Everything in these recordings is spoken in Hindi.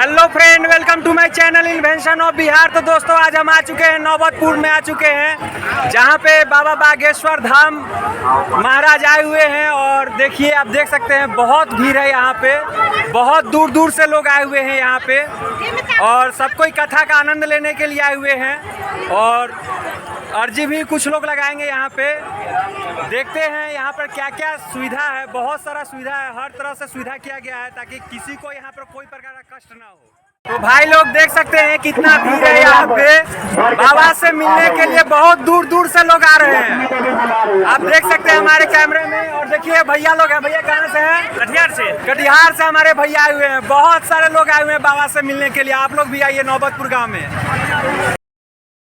Hello friend, welcome to my channel invention of Bihar. तो दोस्तों, आज हम आ चुके हैं नौबतपुर में आ चुके हैं, जहां पे बाबा बागेश्वर धाम महाराज आए हुए हैं। और देखिए, आप देख सकते हैं बहुत भीड़ है यहाँ पे, बहुत दूर दूर से लोग आए हुए हैं यहाँ पे और सब कोई कथा का आनंद लेने के लिए आए हुए हैं। और अर्जी भी कुछ लोग लगाएंगे यहाँ पे। देखते हैं यहाँ पर क्या क्या सुविधा है। बहुत सारा सुविधा है, हर तरह से सुविधा किया गया है ताकि किसी को यहाँ पर कोई प्रकार का कष्ट ना हो। तो भाई लोग देख सकते हैं कितना भीड़ है यहाँ पे। बाबा से मिलने के लिए बहुत दूर दूर से लोग आ रहे हैं, आप देख सकते हैं हमारे कैमरे में। और देखिए भैया लोग हैं। भैया कहाँ से हैं? कटिहार से हमारे भैया आए हुए हैं। बहुत सारे लोग आए हुए हैं बाबा से मिलने के लिए। आप लोग भी आइए नौबतपुर गाँव में।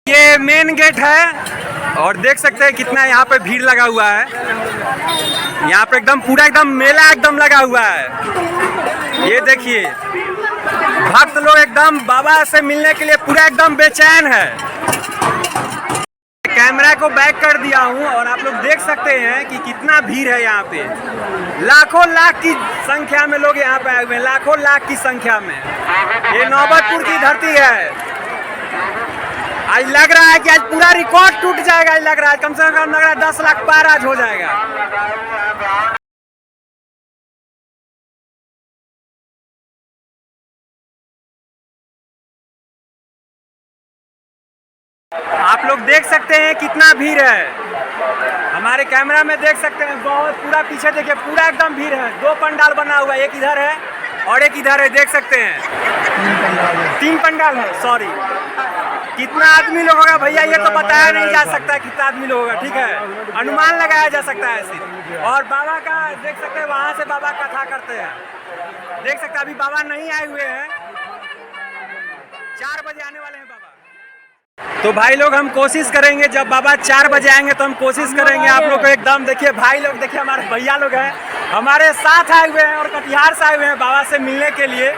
ये मेन गेट है और देख सकते हैं कितना यहाँ पे भीड़ लगा हुआ है। यहाँ पे एकदम पूरा एकदम मेला एकदम लगा हुआ है। ये देखिए, भक्त लोग एकदम बाबा से मिलने के लिए पूरा एकदम बेचैन है। कैमरा को बैक कर दिया हूँ और आप लोग देख सकते हैं कि कितना भीड़ है यहाँ पे। लाखों लाख की संख्या में लोग यहाँ पे आए हुए हैं, लाखों लाख की संख्या में। ये नौबतपुर की धरती है। आज लग रहा है कि आज पूरा रिकॉर्ड टूट जाएगा। आज लग रहा है कम से कम लग रहा है 10 लाख पार आज हो जाएगा। आप लोग देख सकते हैं कितना भीड़ है। हमारे कैमरा में देख सकते हैं बहुत, पूरा पीछे देखिए, पूरा एकदम भीड़ है। दो पंडाल बना हुआ है, एक इधर है और एक इधर है, देख सकते हैं। 3 पंडाल है, सॉरी। कितना आदमी लोग होगा भैया ये तो बताया नहीं जा सकता कितना आदमी लोग होगा, ठीक है, अनुमान लगाया जा सकता है सिर्फ। और बाबा का देख सकते हैं, वहाँ से बाबा कथा करते हैं, देख सकते हैं। अभी बाबा नहीं आए हुए हैं, 4 बजे आने वाले हैं बाबा। तो भाई लोग हम कोशिश करेंगे, जब बाबा 4 बजे आएंगे तो हम कोशिश करेंगे आप लोग को एकदम। देखिए भाई लोग, देखिए हमारे भैया लोग हैं, हमारे साथ आए हुए हैं और कटिहार से आए हुए हैं बाबा से मिलने के लिए।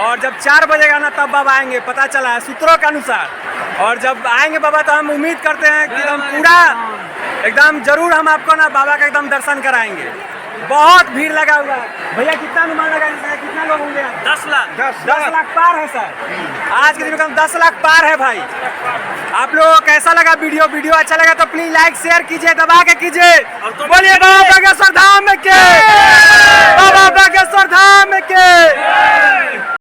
और जब 4 बजेगा ना तब बाबा आएंगे, पता चला है सूत्रों के अनुसार। और जब आएंगे बाबा तो हम उम्मीद करते हैं कि हम पूरा एकदम जरूर हम आपको ना बाबा का एकदम दर्शन कराएंगे। बहुत भीड़ लगा हुआ है भैया। कितना अनुमान लगा है, कितना लोग होंगे? 10 लाख। 10 लाख पार है सर, आज के दिन में 10 लाख पार है भाई। आप लोगों को कैसा लगा वीडियो अच्छा लगा तो प्लीज लाइक शेयर कीजिए, दबा के कीजिए। बोलिए बाबा बागेश्वर धाम के, बाबा बागेश्वर धाम के।